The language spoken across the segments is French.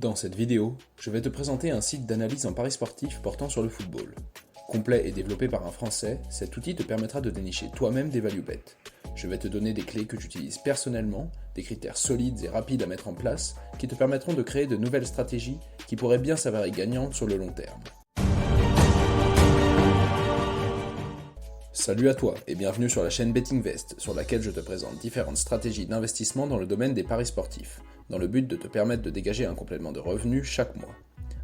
Dans cette vidéo, je vais te présenter un site d'analyse en paris sportifs portant sur le football. Complet et développé par un Français, cet outil te permettra de dénicher toi-même des value bets. Je vais te donner des clés que j'utilise personnellement, des critères solides et rapides à mettre en place, qui te permettront de créer de nouvelles stratégies qui pourraient bien s'avérer gagnantes sur le long terme. Salut à toi et bienvenue sur la chaîne Bettingvest, sur laquelle je te présente différentes stratégies d'investissement dans le domaine des paris sportifs, dans le but de te permettre de dégager un complément de revenus chaque mois.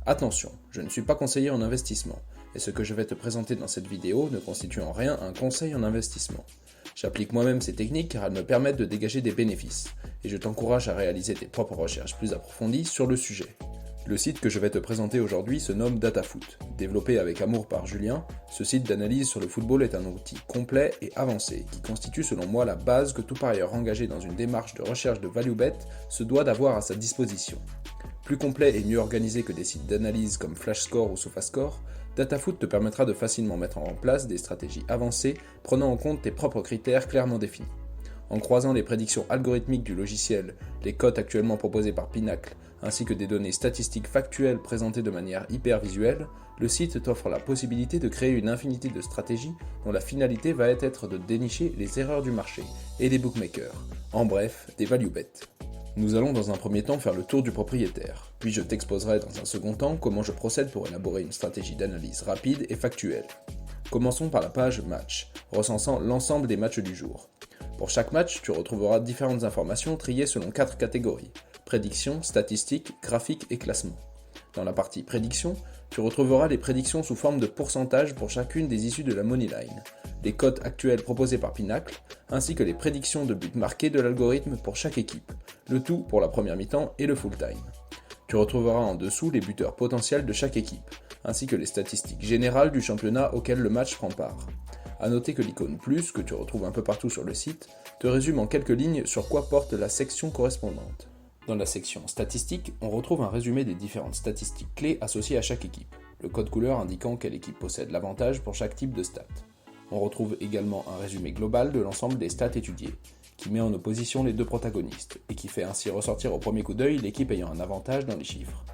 Attention, je ne suis pas conseiller en investissement, et ce que je vais te présenter dans cette vidéo ne constitue en rien un conseil en investissement. J'applique moi-même ces techniques car elles me permettent de dégager des bénéfices, et je t'encourage à réaliser tes propres recherches plus approfondies sur le sujet. Le site que je vais te présenter aujourd'hui se nomme DataFoot. Développé avec amour par Julien, ce site d'analyse sur le football est un outil complet et avancé qui constitue selon moi la base que tout parieur engagé dans une démarche de recherche de value bet se doit d'avoir à sa disposition. Plus complet et mieux organisé que des sites d'analyse comme FlashScore ou SofaScore, DataFoot te permettra de facilement mettre en place des stratégies avancées prenant en compte tes propres critères clairement définis. En croisant les prédictions algorithmiques du logiciel, les cotes actuellement proposées par Pinacle, ainsi que des données statistiques factuelles présentées de manière hyper visuelle, le site t'offre la possibilité de créer une infinité de stratégies dont la finalité va être de dénicher les erreurs du marché et des bookmakers, en bref, des value bets. Nous allons dans un premier temps faire le tour du propriétaire, puis je t'exposerai dans un second temps comment je procède pour élaborer une stratégie d'analyse rapide et factuelle. Commençons par la page Match, recensant l'ensemble des matchs du jour. Pour chaque match, tu retrouveras différentes informations triées selon 4 catégories: prédictions, statistiques, graphiques et classements. Dans la partie prédictions, tu retrouveras les prédictions sous forme de pourcentage pour chacune des issues de la Moneyline, les cotes actuelles proposées par Pinacle, ainsi que les prédictions de buts marqués de l'algorithme pour chaque équipe, le tout pour la première mi-temps et le full-time. Tu retrouveras en dessous les buteurs potentiels de chaque équipe, ainsi que les statistiques générales du championnat auquel le match prend part. A noter que l'icône plus, que tu retrouves un peu partout sur le site, te résume en quelques lignes sur quoi porte la section correspondante. Dans la section statistiques, on retrouve un résumé des différentes statistiques clés associées à chaque équipe, le code couleur indiquant quelle équipe possède l'avantage pour chaque type de stats. On retrouve également un résumé global de l'ensemble des stats étudiées, qui met en opposition les deux protagonistes, et qui fait ainsi ressortir au premier coup d'œil l'équipe ayant un avantage dans les chiffres.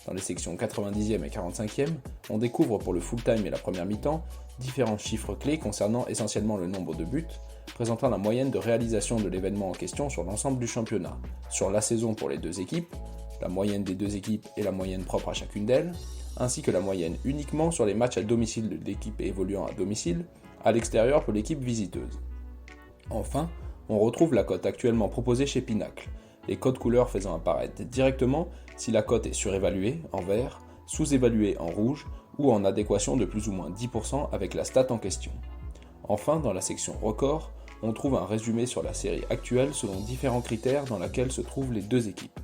Dans les sections 90e et 45e, on découvre pour le full-time et la première mi-temps différents chiffres clés concernant essentiellement le nombre de buts, présentant la moyenne de réalisation de l'événement en question sur l'ensemble du championnat, sur la saison pour les deux équipes, la moyenne des deux équipes et la moyenne propre à chacune d'elles, ainsi que la moyenne uniquement sur les matchs à domicile de l'équipe évoluant à domicile, à l'extérieur pour l'équipe visiteuse. Enfin, on retrouve la cote actuellement proposée chez Pinacle, les codes couleurs faisant apparaître directement si la cote est surévaluée en vert, sous-évaluée en rouge ou en adéquation de plus ou moins 10% avec la stat en question. Enfin, dans la section record, on trouve un résumé sur la série actuelle selon différents critères dans laquelle se trouvent les deux équipes.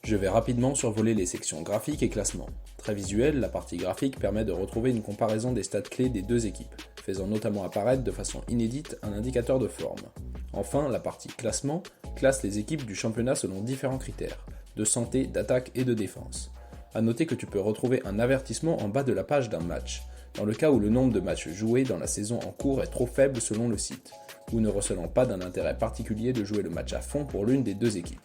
Je vais rapidement survoler les sections graphiques et classement. Très visuelle, la partie graphique permet de retrouver une comparaison des stats clés des deux équipes, faisant notamment apparaître de façon inédite un indicateur de forme. Enfin, la partie classement classe les équipes du championnat selon différents critères, de santé, d'attaque et de défense. A noter que tu peux retrouver un avertissement en bas de la page d'un match, dans le cas où le nombre de matchs joués dans la saison en cours est trop faible selon le site, ou ne recelant pas d'un intérêt particulier de jouer le match à fond pour l'une des deux équipes.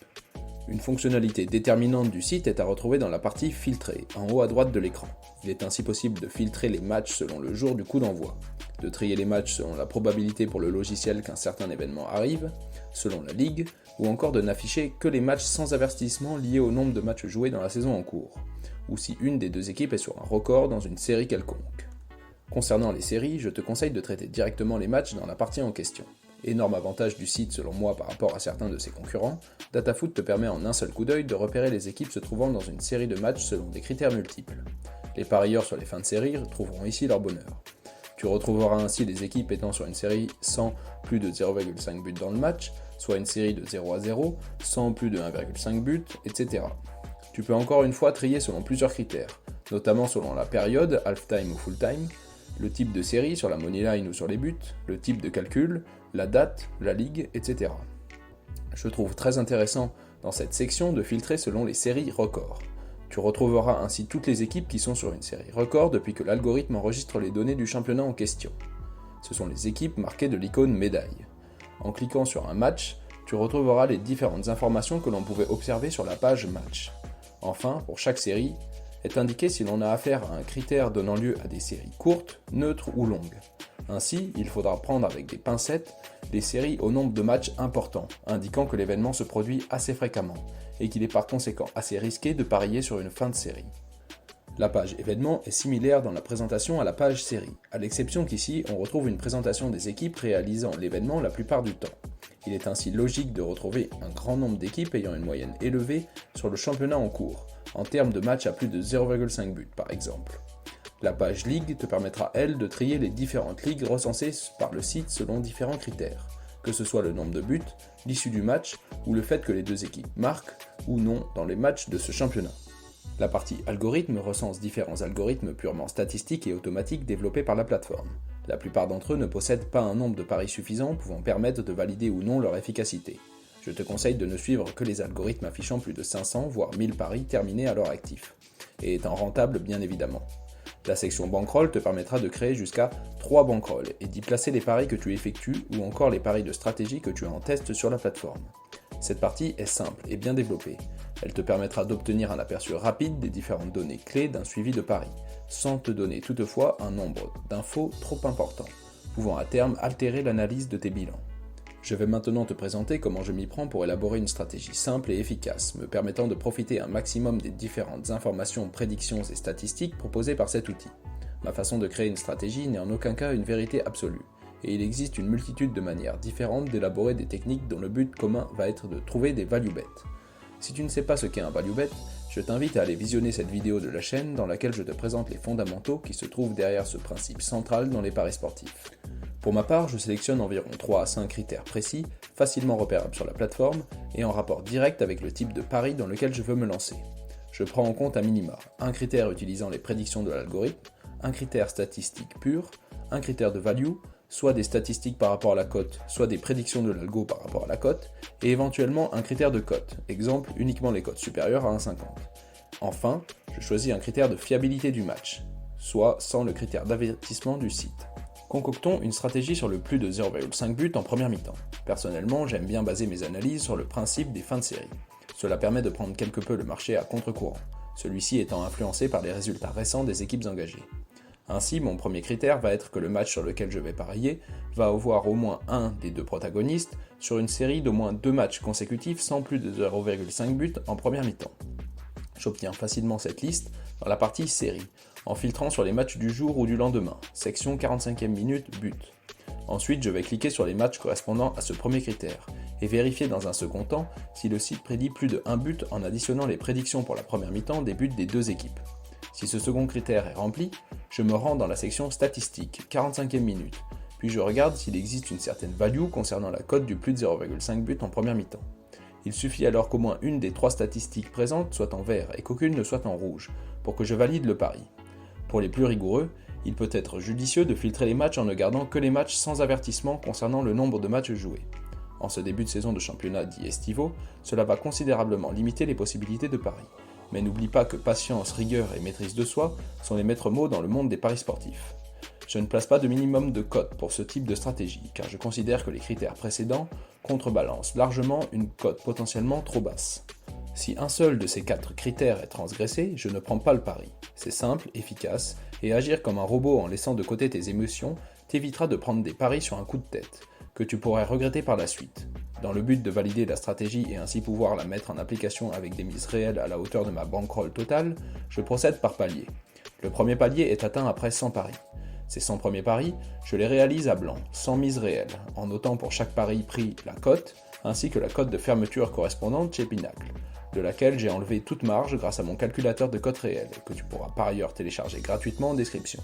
Une fonctionnalité déterminante du site est à retrouver dans la partie filtrée, en haut à droite de l'écran. Il est ainsi possible de filtrer les matchs selon le jour du coup d'envoi, de trier les matchs selon la probabilité pour le logiciel qu'un certain événement arrive, selon la ligue, ou encore de n'afficher que les matchs sans avertissement liés au nombre de matchs joués dans la saison en cours, ou si une des deux équipes est sur un record dans une série quelconque. Concernant les séries, je te conseille de traiter directement les matchs dans la partie en question. Énorme avantage du site selon moi par rapport à certains de ses concurrents, DataFoot te permet en un seul coup d'œil de repérer les équipes se trouvant dans une série de matchs selon des critères multiples. Les parieurs sur les fins de série trouveront ici leur bonheur. Tu retrouveras ainsi les équipes étant sur une série sans plus de 0,5 buts dans le match, soit une série de 0 à 0, sans plus de 1,5 but, etc. Tu peux encore une fois trier selon plusieurs critères, notamment selon la période, half-time ou full-time, le type de série sur la moneyline ou sur les buts, le type de calcul, la date, la ligue, etc. Je trouve très intéressant dans cette section de filtrer selon les séries records. Tu retrouveras ainsi toutes les équipes qui sont sur une série record depuis que l'algorithme enregistre les données du championnat en question. Ce sont les équipes marquées de l'icône médaille. En cliquant sur un match, tu retrouveras les différentes informations que l'on pouvait observer sur la page match. Enfin, pour chaque série, est indiqué si l'on a affaire à un critère donnant lieu à des séries courtes, neutres ou longues. Ainsi, il faudra prendre avec des pincettes les séries au nombre de matchs importants, indiquant que l'événement se produit assez fréquemment, et qu'il est par conséquent assez risqué de parier sur une fin de série. La page événement est similaire dans la présentation à la page série, à l'exception qu'ici on retrouve une présentation des équipes réalisant l'événement la plupart du temps. Il est ainsi logique de retrouver un grand nombre d'équipes ayant une moyenne élevée sur le championnat en cours, en termes de matchs à plus de 0,5 buts par exemple. La page Ligue te permettra, elle, de trier les différentes ligues recensées par le site selon différents critères, que ce soit le nombre de buts, l'issue du match ou le fait que les deux équipes marquent ou non dans les matchs de ce championnat. La partie algorithme recense différents algorithmes purement statistiques et automatiques développés par la plateforme. La plupart d'entre eux ne possèdent pas un nombre de paris suffisant pouvant permettre de valider ou non leur efficacité. Je te conseille de ne suivre que les algorithmes affichant plus de 500 voire 1000 paris terminés à leur actif, et étant rentables bien évidemment. La section bankroll te permettra de créer jusqu'à 3 bankrolls et d'y placer les paris que tu effectues ou encore les paris de stratégie que tu as en test sur la plateforme. Cette partie est simple et bien développée. Elle te permettra d'obtenir un aperçu rapide des différentes données clés d'un suivi de paris, sans te donner toutefois un nombre d'infos trop important, pouvant à terme altérer l'analyse de tes bilans. Je vais maintenant te présenter comment je m'y prends pour élaborer une stratégie simple et efficace, me permettant de profiter un maximum des différentes informations, prédictions et statistiques proposées par cet outil. Ma façon de créer une stratégie n'est en aucun cas une vérité absolue, et il existe une multitude de manières différentes d'élaborer des techniques dont le but commun va être de trouver des value bets. Si tu ne sais pas ce qu'est un value bet, je t'invite à aller visionner cette vidéo de la chaîne dans laquelle je te présente les fondamentaux qui se trouvent derrière ce principe central dans les paris sportifs. Pour ma part, je sélectionne environ 3 à 5 critères précis, facilement repérables sur la plateforme et en rapport direct avec le type de pari dans lequel je veux me lancer. Je prends en compte à minima un critère utilisant les prédictions de l'algorithme, un critère statistique pur, un critère de value, soit des statistiques par rapport à la cote, soit des prédictions de l'algo par rapport à la cote, et éventuellement un critère de cote, exemple uniquement les cotes supérieures à 1,50. Enfin, je choisis un critère de fiabilité du match, soit sans le critère d'avertissement du site. Concoctons une stratégie sur le plus de 0,5 buts en première mi-temps. Personnellement, j'aime bien baser mes analyses sur le principe des fins de série. Cela permet de prendre quelque peu le marché à contre-courant, celui-ci étant influencé par les résultats récents des équipes engagées. Ainsi, mon premier critère va être que le match sur lequel je vais parier va avoir au moins un des deux protagonistes sur une série d'au moins 2 matchs consécutifs sans plus de 0,5 buts en première mi-temps. J'obtiens facilement cette liste dans la partie série, en filtrant sur les matchs du jour ou du lendemain, section 45e minute, but. Ensuite, je vais cliquer sur les matchs correspondant à ce premier critère, et vérifier dans un second temps si le site prédit plus de 1 but en additionnant les prédictions pour la première mi-temps des buts des deux équipes. Si ce second critère est rempli, je me rends dans la section statistique, 45e minute, puis je regarde s'il existe une certaine value concernant la cote du plus de 0,5 but en première mi-temps. Il suffit alors qu'au moins une des 3 statistiques présentes soit en vert et qu'aucune ne soit en rouge, pour que je valide le pari. Pour les plus rigoureux, il peut être judicieux de filtrer les matchs en ne gardant que les matchs sans avertissement concernant le nombre de matchs joués. En ce début de saison de championnat dit estival, cela va considérablement limiter les possibilités de pari. Mais n'oublie pas que patience, rigueur et maîtrise de soi sont les maîtres mots dans le monde des paris sportifs. Je ne place pas de minimum de cote pour ce type de stratégie, car je considère que les critères précédents contrebalancent largement une cote potentiellement trop basse. Si un seul de ces 4 critères est transgressé, je ne prends pas le pari. C'est simple, efficace, et agir comme un robot en laissant de côté tes émotions t'évitera de prendre des paris sur un coup de tête, que tu pourrais regretter par la suite. Dans le but de valider la stratégie et ainsi pouvoir la mettre en application avec des mises réelles à la hauteur de ma bankroll totale, je procède par palier. Le premier palier est atteint après 100 paris. Ces 100 premiers paris, je les réalise à blanc, sans mise réelle, en notant pour chaque pari pris la cote, ainsi que la cote de fermeture correspondante chez Pinacle, de laquelle j'ai enlevé toute marge grâce à mon calculateur de cote réelle, que tu pourras par ailleurs télécharger gratuitement en description.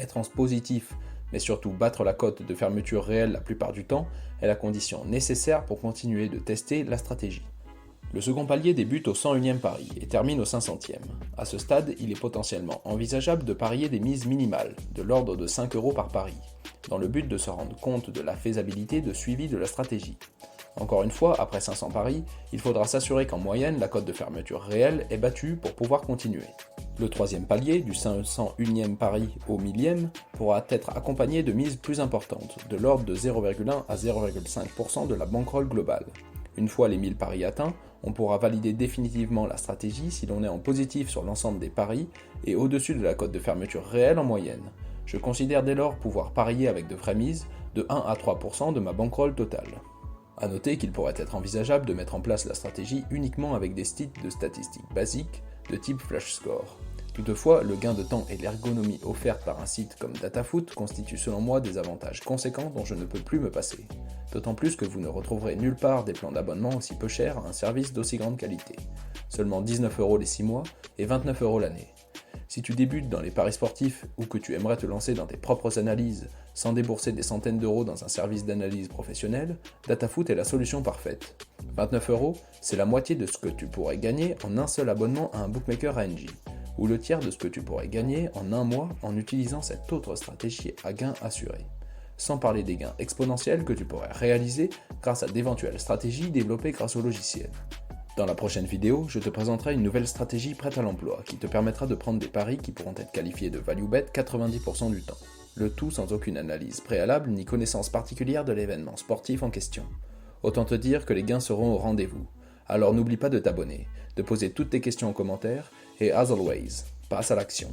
Être en positif, mais surtout battre la cote de fermeture réelle la plupart du temps, est la condition nécessaire pour continuer de tester la stratégie. Le second palier débute au 101e pari et termine au 500e. À ce stade, il est potentiellement envisageable de parier des mises minimales, de l'ordre de 5 € par pari, dans le but de se rendre compte de la faisabilité de suivi de la stratégie. Encore une fois, après 500 paris, il faudra s'assurer qu'en moyenne, la cote de fermeture réelle est battue pour pouvoir continuer. Le troisième palier, du 501e pari au 1000e, pourra être accompagné de mises plus importantes, de l'ordre de 0,1 à 0,5% de la bankroll globale. Une fois les 1000 paris atteints, on pourra valider définitivement la stratégie si l'on est en positif sur l'ensemble des paris et au-dessus de la cote de fermeture réelle en moyenne. Je considère dès lors pouvoir parier avec de vraies mises de 1 à 3% de ma bankroll totale. A noter qu'il pourrait être envisageable de mettre en place la stratégie uniquement avec des sites de statistiques basiques de type flash score. Toutefois, le gain de temps et l'ergonomie offerte par un site comme Datafoot constituent selon moi des avantages conséquents dont je ne peux plus me passer. D'autant plus que vous ne retrouverez nulle part des plans d'abonnement aussi peu chers à un service d'aussi grande qualité. Seulement 19€ les 6 mois et 29€ l'année. Si tu débutes dans les paris sportifs ou que tu aimerais te lancer dans tes propres analyses sans débourser des centaines d'euros dans un service d'analyse professionnel, Datafoot est la solution parfaite. 29€, c'est la moitié de ce que tu pourrais gagner en un seul abonnement à un bookmaker ANJ, ou le tiers de ce que tu pourrais gagner en un mois en utilisant cette autre stratégie à gain assuré. Sans parler des gains exponentiels que tu pourrais réaliser grâce à d'éventuelles stratégies développées grâce au logiciel. Dans la prochaine vidéo, je te présenterai une nouvelle stratégie prête à l'emploi qui te permettra de prendre des paris qui pourront être qualifiés de value bet 90% du temps. Le tout sans aucune analyse préalable ni connaissance particulière de l'événement sportif en question. Autant te dire que les gains seront au rendez-vous. Alors n'oublie pas de t'abonner, de poser toutes tes questions en commentaire et as always, passe à l'action.